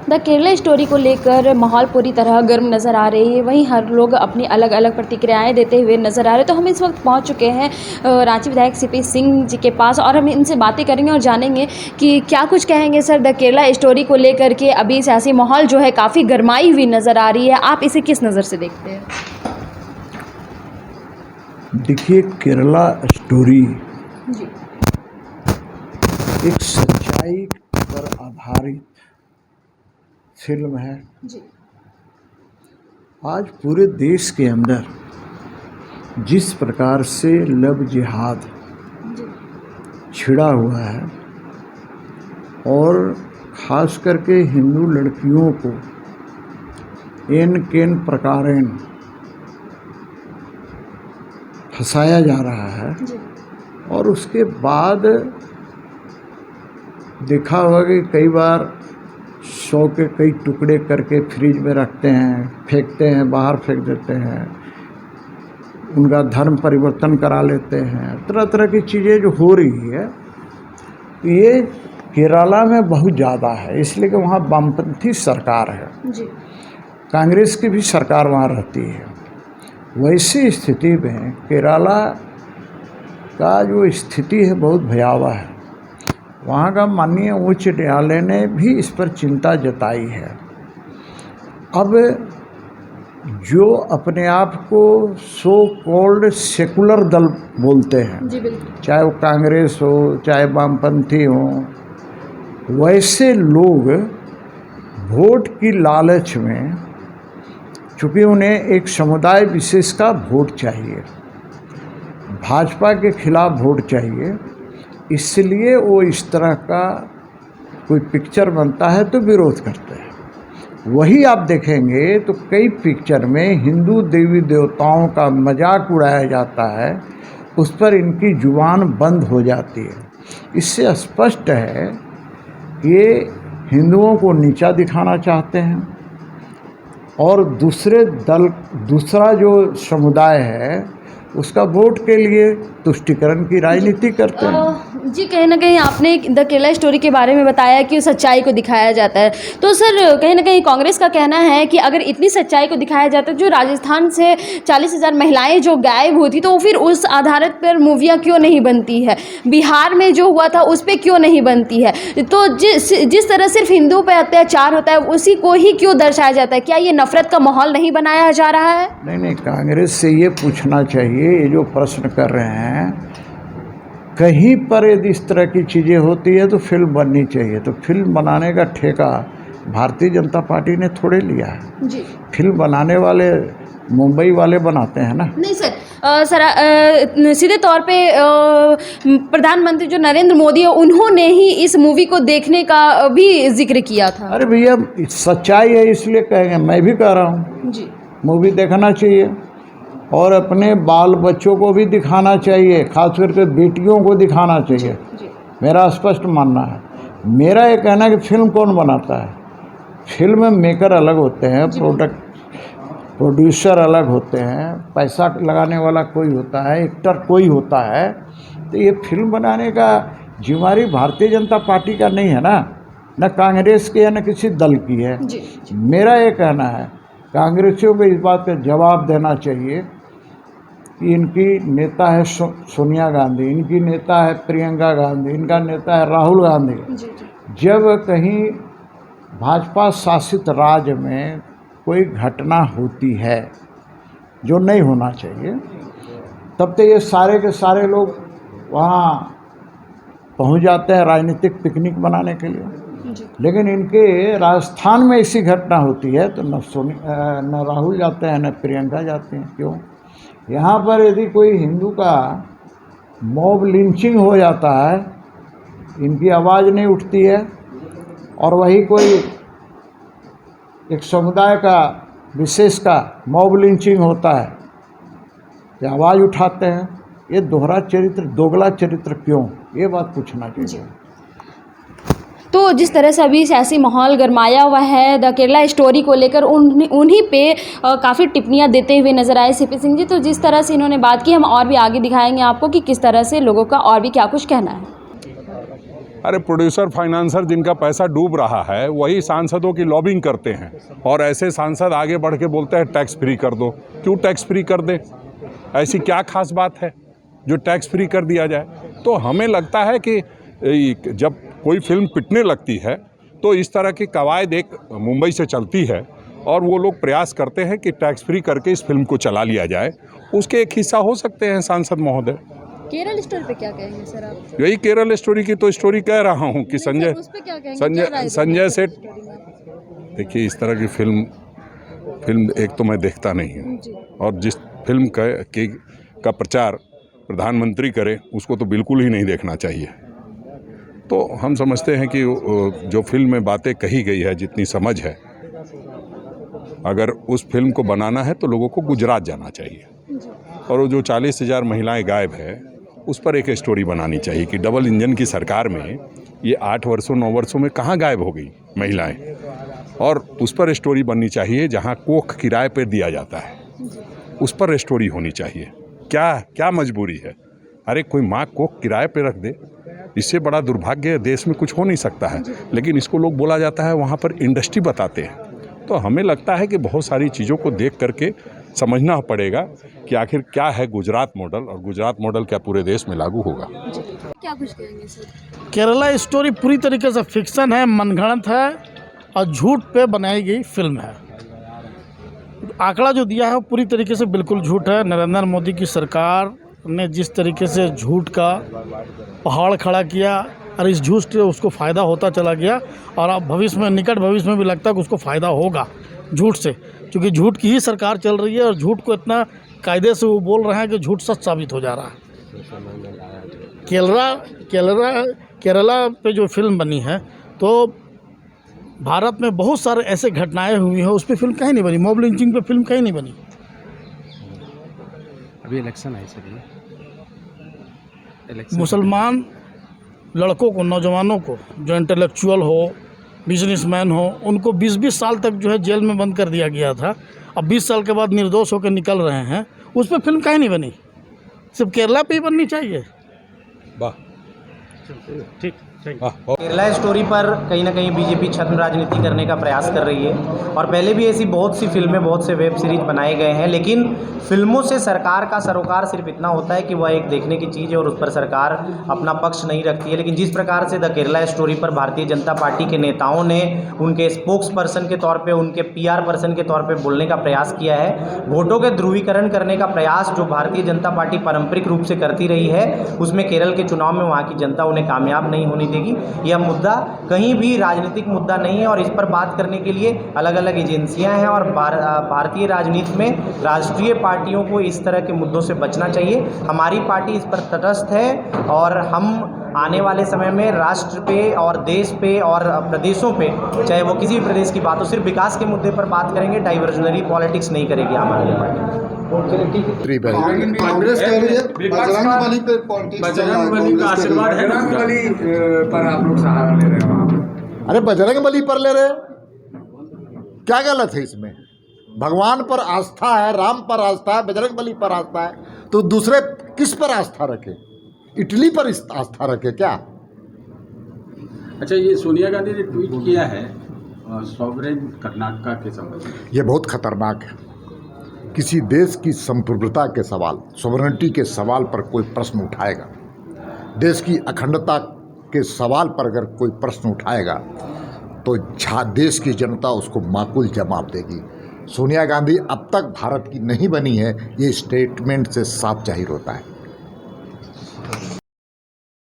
The Kerala story को लेकर माहौल पूरी तरह गर्म नज़र आ रही है। वहीं हर लोग अपनी अलग अलग प्रतिक्रियाएं देते हुए नज़र आ रहे हैं। तो हम इस वक्त पहुंच चुके हैं रांची विधायक सीपी सिंह जी के पास और हम इनसे बातें करेंगे और जानेंगे कि क्या कुछ कहेंगे सर द केरला स्टोरी को लेकर के। अभी सियासी माहौल जो है काफ़ी गर्माई हुई नज़र आ रही है, आप इसे किस नज़र से देखते हैं? देखिए, केरला स्टोरी जी एक सच्चाई पर आधारित फिल्म है। जी आज पूरे देश के अंदर जिस प्रकार से लव जिहाद जी छिड़ा हुआ है और ख़ास करके हिंदू लड़कियों को एन केन प्रकारेण फंसाया जा रहा है। जी और उसके बाद देखा होगा कि कई बार 100 के कई टुकड़े करके फ्रिज में रखते हैं, फेंकते हैं, बाहर फेंक देते हैं, उनका धर्म परिवर्तन करा लेते हैं, तरह तरह की चीज़ें जो हो रही है ये केरला में बहुत ज़्यादा है। इसलिए कि वहाँ वामपंथी सरकार है, जी कांग्रेस की भी सरकार वहाँ रहती है। वैसी स्थिति में केरला का जो स्थिति है बहुत भयावह है। वहाँ का माननीय उच्च न्यायालय ने भी इस पर चिंता जताई है। अब जो अपने आप को सो कॉल्ड सेकुलर दल बोलते हैं, जी बिल्कुल, चाहे वो कांग्रेस हो चाहे वामपंथी हो, वैसे लोग वोट की लालच में, चूँकि उन्हें एक समुदाय विशेष का वोट चाहिए, भाजपा के खिलाफ वोट चाहिए, इसलिए वो इस तरह का कोई पिक्चर बनता है तो विरोध करते हैं। वही आप देखेंगे तो कई पिक्चर में हिंदू देवी देवताओं का मजाक उड़ाया जाता है, उस पर इनकी जुबान बंद हो जाती है। इससे स्पष्ट है कि ये हिंदुओं को नीचा दिखाना चाहते हैं और दूसरा जो समुदाय है उसका वोट के लिए तुष्टीकरण की राजनीति करते हैं। जी कहीं ना कहीं आपने द केरला स्टोरी के बारे में बताया कि सच्चाई को दिखाया जाता है। तो सर कहीं ना कहीं कांग्रेस का कहना है कि अगर इतनी सच्चाई को दिखाया जाता है, जो राजस्थान से 40,000 महिलाएं जो गायब हुई थी, तो फिर उस आधार पर मूवियाँ क्यों नहीं बनती है? बिहार में जो हुआ था उस पर क्यों नहीं बनती है? तो जिस तरह सिर्फ हिंदुओं पर अत्याचार होता है उसी को ही क्यों दर्शाया जाता है? क्या ये नफरत का माहौल नहीं बनाया जा रहा है? नहीं, कांग्रेस से ये पूछना चाहिए, ये जो प्रश्न कर रहे हैं, कहीं पर यदि इस तरह की चीज़ें होती है तो फिल्म बननी चाहिए। तो फिल्म बनाने का ठेका भारतीय जनता पार्टी ने थोड़े लिया है। जी फिल्म बनाने वाले मुंबई वाले बनाते हैं ना। नहीं सर, सीधे तौर पे प्रधानमंत्री जो नरेंद्र मोदी है उन्होंने ही इस मूवी को देखने का भी जिक्र किया था। अरे भैया, सच्चाई है इसलिए कहेंगे, मैं भी कह रहा हूँ जी मूवी देखना चाहिए और अपने बाल बच्चों को भी दिखाना चाहिए, खास करके बेटियों को दिखाना चाहिए। जी मेरा स्पष्ट मानना है। मेरा ये कहना है कि फिल्म कौन बनाता है? फिल्म मेकर अलग होते हैं, प्रोड्यूसर अलग होते हैं, पैसा लगाने वाला कोई होता है, एक्टर कोई होता है। तो ये फिल्म बनाने का जिम्मेदारी भारतीय जनता पार्टी का नहीं है ना, न कांग्रेस की है न किसी दल की है। जी मेरा ये कहना है कांग्रेसियों को इस बात का जवाब देना चाहिए कि इनकी नेता है सोनिया गांधी, इनकी नेता है प्रियंका गांधी, इनका नेता है राहुल गांधी। जी जब कहीं भाजपा शासित राज्य में कोई घटना होती है जो नहीं होना चाहिए, तब तो ये सारे के सारे लोग वहाँ पहुँच जाते हैं राजनीतिक पिकनिक मनाने के लिए। जी लेकिन इनके राजस्थान में ऐसी घटना होती है तो न राहुल जाते हैं न प्रियंका जाते हैं। क्यों? यहाँ पर यदि कोई हिंदू का मॉब लिंचिंग हो जाता है, इनकी आवाज़ नहीं उठती है, और वही कोई एक समुदाय का विशेष का मॉब लिंचिंग होता है तो आवाज़ उठाते हैं। ये दोगला चरित्र क्यों? ये बात पूछना चाहिए। तो जिस तरह से अभी सियासी माहौल गरमाया हुआ है द केरला स्टोरी को लेकर, उन्हीं पे काफ़ी टिप्पणियां देते हुए नजर आए सीपी सिंह जी। तो जिस तरह से इन्होंने बात की, हम और भी आगे दिखाएंगे आपको कि किस तरह से लोगों का और भी क्या कुछ कहना है। अरे प्रोड्यूसर फाइनेंसर जिनका पैसा डूब रहा है वही सांसदों की लॉबिंग करते हैं, और ऐसे सांसद आगे बढ़ के बोलते हैं टैक्स फ्री कर दो। क्यों टैक्स फ्री कर दें? ऐसी क्या खास बात है जो टैक्स फ्री कर दिया जाए? तो हमें लगता है कि जब कोई फिल्म पिटने लगती है तो इस तरह की कवायद एक मुंबई से चलती है, और वो लोग प्रयास करते हैं कि टैक्स फ्री करके इस फिल्म को चला लिया जाए। उसके एक हिस्सा हो सकते हैं सांसद महोदय। केरल स्टोरी पे क्या कहेंगे सर आप? यही केरल स्टोरी की तो स्टोरी कह रहा हूँ कि उस पे क्या कहेंगे? संजय सेठ, देखिए इस तरह की फिल्म एक तो मैं देखता नहीं हूँ, और जिस फिल्म का प्रचार प्रधानमंत्री करे उसको तो बिल्कुल ही नहीं देखना चाहिए। तो हम समझते हैं कि जो फिल्म में बातें कही गई है, जितनी समझ है, अगर उस फिल्म को बनाना है तो लोगों को गुजरात जाना चाहिए, और वो जो 40,000 महिलाएं गायब है उस पर एक स्टोरी बनानी चाहिए कि डबल इंजन की सरकार में ये 8 वर्षों 9 वर्षों में कहाँ गायब हो गई महिलाएं, और उस पर स्टोरी बननी चाहिए। जहाँ कोख किराए पर दिया जाता है उस पर स्टोरी होनी चाहिए। क्या मजबूरी है? अरे कोई माँ कोख किराए पे रख दे, इससे बड़ा दुर्भाग्य देश में कुछ हो नहीं सकता है, लेकिन इसको लोग बोला जाता है, वहाँ पर इंडस्ट्री बताते हैं। तो हमें लगता है कि बहुत सारी चीज़ों को देख करके समझना पड़ेगा कि आखिर क्या है गुजरात मॉडल, और गुजरात मॉडल क्या पूरे देश में लागू होगा। क्या कुछ कहेंगे सर? केरला स्टोरी पूरी तरीके से फिक्सन है, मनगढ़ंत है और झूठ पे बनाई गई फिल्म है। आंकड़ा जो दिया है वो पूरी तरीके से बिल्कुल झूठ है। नरेंद्र मोदी की सरकार ने जिस तरीके से झूठ का पहाड़ खड़ा किया, और इस झूठ से उसको फ़ायदा होता चला गया, और अब भविष्य में, निकट भविष्य में भी लगता है कि उसको फ़ायदा होगा झूठ से, क्योंकि झूठ की ही सरकार चल रही है, और झूठ को इतना कायदे से वो बोल रहे हैं कि झूठ सच साबित हो जा रहा है। केरला पे जो फिल्म बनी है, तो भारत में बहुत सारे ऐसे घटनाएं हुई हैं, उस पर फिल्म कहीं नहीं बनी। मॉब लिंचिंग पे फिल्म कहीं नहीं बनी। अभी इलेक्शन है सर, मुसलमान लड़कों को, नौजवानों को, जो इंटेलेक्चुअल हो, बिजनेसमैन हो, उनको 20-20 साल तक जो है जेल में बंद कर दिया गया था। अब 20 साल के बाद निर्दोष होकर निकल रहे हैं, उस पर फिल्म कहीं नहीं बनी। सिर्फ केरला पे ही बननी चाहिए। वाह, ठीक। केरला स्टोरी पर कहीं ना कहीं बीजेपी छद्म राजनीति करने का प्रयास कर रही है, और पहले भी ऐसी बहुत सी फिल्में, बहुत से वेब सीरीज बनाए गए हैं, लेकिन फिल्मों से सरकार का सरोकार सिर्फ इतना होता है कि वह एक देखने की चीज़ है और उस पर सरकार अपना पक्ष नहीं रखती है। लेकिन जिस प्रकार से द केरला स्टोरी पर भारतीय जनता पार्टी के नेताओं ने उनके स्पोक्स पर्सन के तौर पर, उनके PR पर्सन के तौर पर बोलने का प्रयास किया है, वोटों के ध्रुवीकरण करने का प्रयास जो भारतीय जनता पार्टी पारंपरिक रूप से करती रही है, उसमें केरल के चुनाव में वहाँ की जनता उन्हें कामयाब नहीं होनी देगी। यह मुद्दा कहीं भी राजनीतिक मुद्दा नहीं है, और इस पर बात करने के लिए अलग अलग एजेंसियां हैं, और भारतीय राजनीति में राष्ट्रीय पार्टियों को इस तरह के मुद्दों से बचना चाहिए। हमारी पार्टी इस पर तटस्थ है, और हम आने वाले समय में राष्ट्र पे और देश पे और प्रदेशों पे, चाहे वो किसी भी प्रदेश की बात हो, सिर्फ विकास के मुद्दे पर बात करेंगे। डाइवर्जनरी पॉलिटिक्स नहीं करेगी आम आदमी पार्टी। कांग्रेस कह रही है बजरंगबली पे पॉलिटिक्स, बजरंगबली का आशीर्वाद है, बजरंगबली पर आप लोग सहारा ले रहे हो। अरे बजरंगबली पर ले रहे, क्या गलत है इसमें? भगवान पर आस्था है, राम पर आस्था है, बजरंगबली पर आस्था है, तो दूसरे किस पर आस्था रखे? इटली पर आस्था रखे क्या? अच्छा, ये सोनिया गांधी ने ट्वीट किया है सॉवरेन कर्नाटका के संबंध में। ये बहुत खतरनाक है। किसी देश की संप्रभुता के सवाल, सॉवरेनिटी के सवाल पर कोई प्रश्न उठाएगा, देश की अखंडता के सवाल पर अगर कोई प्रश्न उठाएगा, तो देश की जनता उसको माकूल जवाब देगी। सोनिया गांधी अब तक भारत की नहीं बनी है, ये स्टेटमेंट से साफ जाहिर होता है।